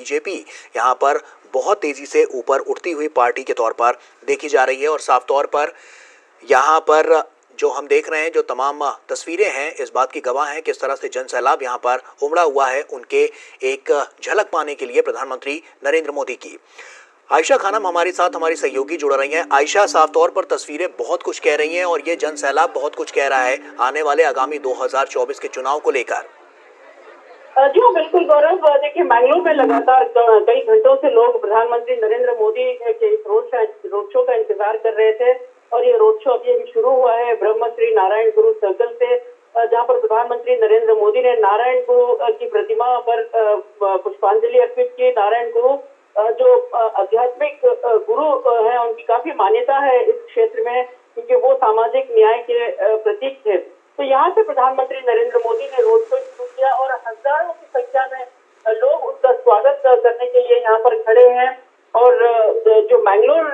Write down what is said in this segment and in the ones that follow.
BJP यहाँ पर बहुत तेजी से ऊपर उठती हुई पार्टी के तौर पर देखी जा रही है। और साफ तौर पर यहाँ पर जो हम देख रहे हैं, जो तमाम तस्वीरें हैं, इस बात की गवाह हैं किस तरह से जन सैलाब यहाँ पर उमड़ा हुआ है उनके एक झलक पाने के लिए प्रधानमंत्री नरेंद्र मोदी की। आयशा खानम हमारे साथ हमारी सहयोगी जुड़ रही हैं। आयशा, साफ तौर पर तस्वीरें बहुत कुछ कह रही हैं और ये जन सैलाब बहुत कुछ कह रहा है आने वाले आगामी 2024 के चुनाव को लेकर। जी हाँ, बिल्कुल गौरव। देखिए, मैंगलोर में लगातार कई घंटों से लोग प्रधानमंत्री नरेंद्र मोदी के इस रोड शो का इंतजार कर रहे थे और ये रोड शो अभी शुरू हुआ है ब्रह्म श्री नारायण गुरु सर्कल से, जहाँ पर प्रधानमंत्री नरेंद्र मोदी ने नारायण गुरु की प्रतिमा पर पुष्पांजलि अर्पित की। नारायण गुरु जो आध्यात्मिक गुरु हैं, उनकी काफी मान्यता है इस क्षेत्र में क्योंकि वो सामाजिक न्याय के प्रतीक थे। तो यहाँ से प्रधानमंत्री नरेंद्र मोदी ने रोड शो शुरू किया और हजारों की संख्या में लोग उनका स्वागत करने के लिए यहाँ पर खड़े हैं। और जो मैंगलोर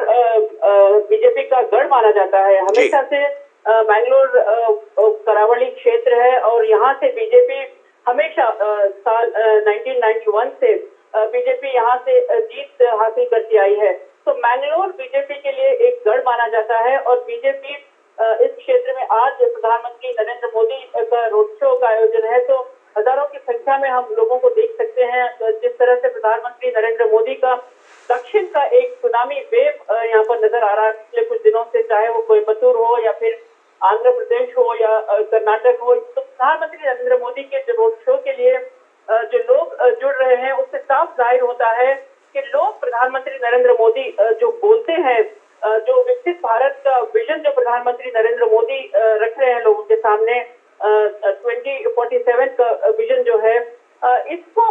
बीजेपी का गढ़ माना जाता है, हमेशा से मैंगलोर करावली क्षेत्र है और यहाँ से बीजेपी हमेशा साल 1991 से बीजेपी यहाँ से जीत हासिल करती आई है। तो मैंगलोर बीजेपी के लिए एक गढ़ माना जाता है और बीजेपी इस क्षेत्र में आज प्रधानमंत्री नरेंद्र मोदी का रोड शो का आयोजन है। तो हजारों की संख्या में हम लोगों को देख सकते हैं जिस तरह से प्रधानमंत्री नरेंद्र मोदी का दक्षिण का एक सुनामी वेव यहाँ पर नजर आ रहा है पिछले कुछ दिनों से, चाहे वो कोयम्बतूर हो या फिर आंध्र प्रदेश हो या कर्नाटक हो। तो प्रधानमंत्री नरेंद्र मोदी के रोड शो के लिए जो लोग जुड़ रहे हैं उससे साफ जाहिर होता है कि लोग प्रधानमंत्री नरेंद्र मोदी जो बोलते हैं, जो विकसित भारत का विजन जो प्रधानमंत्री नरेंद्र मोदी रख रहे हैं लोगों के सामने, 2047 का विजन जो है, इसको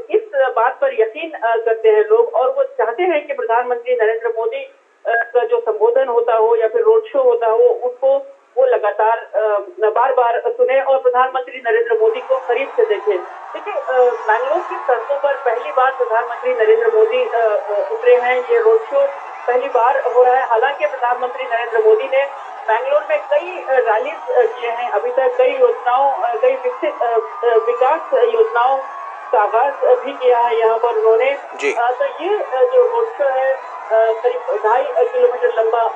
इस बात पर यकीन करते हैं लोग और वो चाहते हैं कि प्रधानमंत्री नरेंद्र मोदी का जो संबोधन होता हो या फिर रोड शो होता हो उसको वो लगातार बार बार सुने और प्रधानमंत्री नरेंद्र मोदी को करीब से देखें। देखिए, मैंगलोर की सड़कों पर पहली बार प्रधानमंत्री नरेंद्र मोदी उतरे हैं। ये रोड शो पहली बार हो रहा है। हालांकि प्रधानमंत्री नरेंद्र मोदी ने मैंगलोर में कई रैलीज किए हैं, अभी तक कई योजनाओं, कई विकास योजनाओं का आगाज भी किया है यहाँ पर उन्होंने। तो ये जो रोड शो है करीब 2.5 किलोमीटर लंबा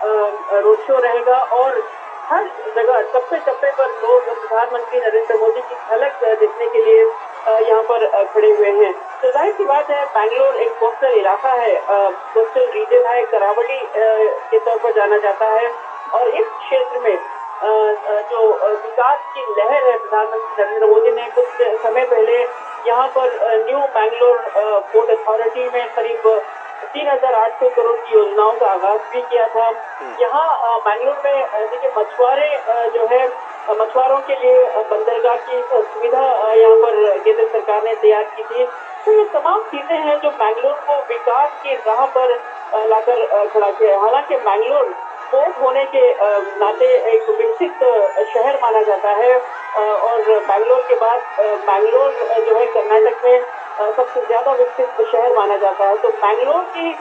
रोड शो रहेगा और हर जगह चप्पे चप्पे पर लोग प्रधानमंत्री नरेंद्र मोदी की झलक देखने के लिए यहाँ पर खड़े हुए हैं। तो जाहिर सी बात है, बैंगलोर एक कोस्टल इलाका है, कोस्टल रीजन है, करावली के तौर पर जाना जाता है और इस क्षेत्र में जो विकास की लहर है, प्रधानमंत्री नरेंद्र मोदी ने कुछ समय पहले यहाँ पर न्यू बैंगलोर पोर्ट अथॉरिटी में करीब 3,800 करोड़ की योजनाओं का आगाज भी किया था। यहाँ बैंगलोर में देखिए मछुआरे जो है, मछुआरों के लिए बंदरगाह की सुविधा यहाँ पर केंद्र सरकार ने तैयार की थी। तो ये तमाम चीजें हैं जो बैंगलोर को विकास की राह पर लाकर खड़ा किया है। हालांकि बैंगलोर पोर्ट होने के नाते एक विकसित शहर माना जाता है और बैंगलोर के बाद बैंगलोर जो है कर्नाटक में सबसे ज्यादा विकसित शहर माना जाता है। तो बैंगलोर की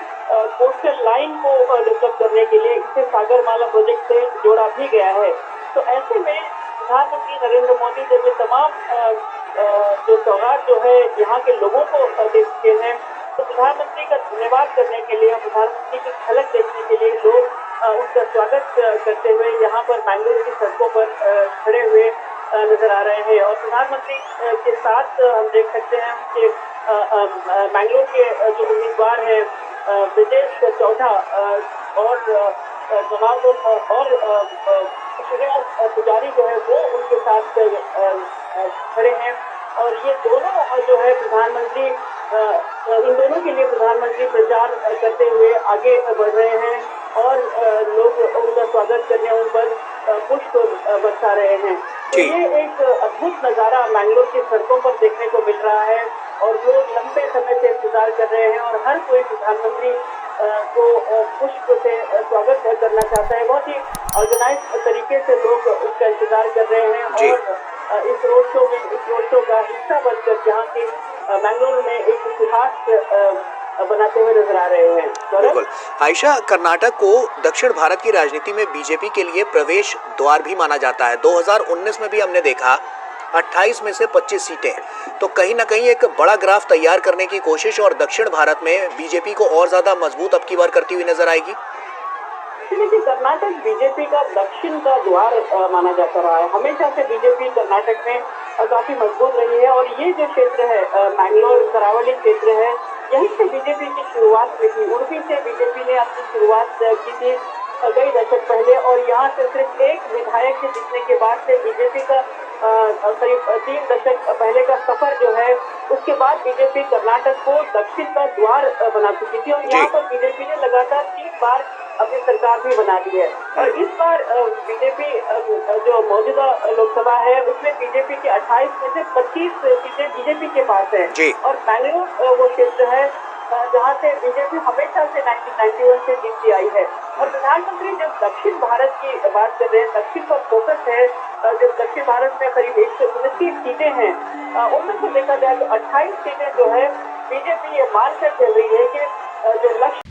कोस्टल लाइन को डेवलप करने के लिए इसे सागरमाला प्रोजेक्ट से जोड़ा भी गया है। तो ऐसे में प्रधानमंत्री नरेंद्र मोदी जब ये तमाम जो सौगात जो है यहाँ के लोगों को दे चुके हैं, तो प्रधानमंत्री का धन्यवाद करने के लिए, प्रधानमंत्री की झलक देखने के लिए लोग उनका स्वागत करते हुए यहाँ पर बैंगलोर की सड़कों पर खड़े हुए नजर आ रहे हैं। और प्रधानमंत्री के साथ हम देख सकते हैं कि बैंगलोर के जो उम्मीदवार हैं ब्रजेश चौथा और जनाब और श्रीनिवास पुजारी जो है वो उनके साथ खड़े हैं और ये दोनों जो है प्रधानमंत्री, इन दोनों के लिए प्रधानमंत्री प्रचार करते हुए आगे बढ़ रहे हैं और लोग उनका स्वागत करने, उन पर पुष्प बरसा रहे हैं। तो ये एक अद्भुत नजारा मैंगलोर की सड़कों पर देखने को मिल रहा है और लोग लंबे समय से इंतजार कर रहे हैं और हर कोई प्रधानमंत्री को पुष्प से स्वागत करना चाहता है। बहुत ही ऑर्गेनाइज तरीके से लोग उसका इंतजार कर रहे हैं और इस रोड शो का हिस्सा बनकर यहाँ की मैंगलोर में एक इतिहास बनाते हुए नजर आ रहे हैं। बिल्कुल आयशा, कर्नाटक को दक्षिण भारत की राजनीति में बीजेपी के लिए प्रवेश द्वार भी माना जाता है। 2019 में भी हमने देखा 28 में से 25 सीटें, तो कहीं ना कहीं एक बड़ा ग्राफ तैयार करने की कोशिश और दक्षिण भारत में बीजेपी को और ज्यादा मजबूत अब की बार करती हुई नजर आएगी। देखिए, कर्नाटक बीजेपी का दक्षिण का द्वार माना जाता रहा है। हमेशा से बीजेपी कर्नाटक में काफी मजबूत रही है और ये जो क्षेत्र है मैंगलोर करावली क्षेत्र है, यहीं से बीजेपी की शुरुआत हुई थी। उड़पी से बीजेपी ने अपनी शुरुआत की थी कई दशक पहले और यहाँ से सिर्फ एक विधायक के जीतने के बाद से बीजेपी का करीब 3 दशक पहले का सफर जो है, उसके बाद बीजेपी कर्नाटक को दक्षिण का द्वार बना चुकी थी और यहाँ पर बीजेपी ने लगातार 3 बार अपनी सरकार भी बना दी है। और इस बार बीजेपी जो मौजूदा लोकसभा है उसमें बीजेपी की 28 में से 25 सीटें बीजेपी के पास है और बैंगलोर वो क्षेत्र है जहाँ से बीजेपी हमेशा से 1991 से जीतती आई है। और प्रधानमंत्री जब दक्षिण भारत की बात कर रहे हैं, दक्षिण पर फोकस है, जब दक्षिण भारत में करीब 129 सीटें हैं, उनमें से देखा जाए तो 28 सीटें जो है बीजेपी ये मानकर चल रही है कि जो लक्ष्य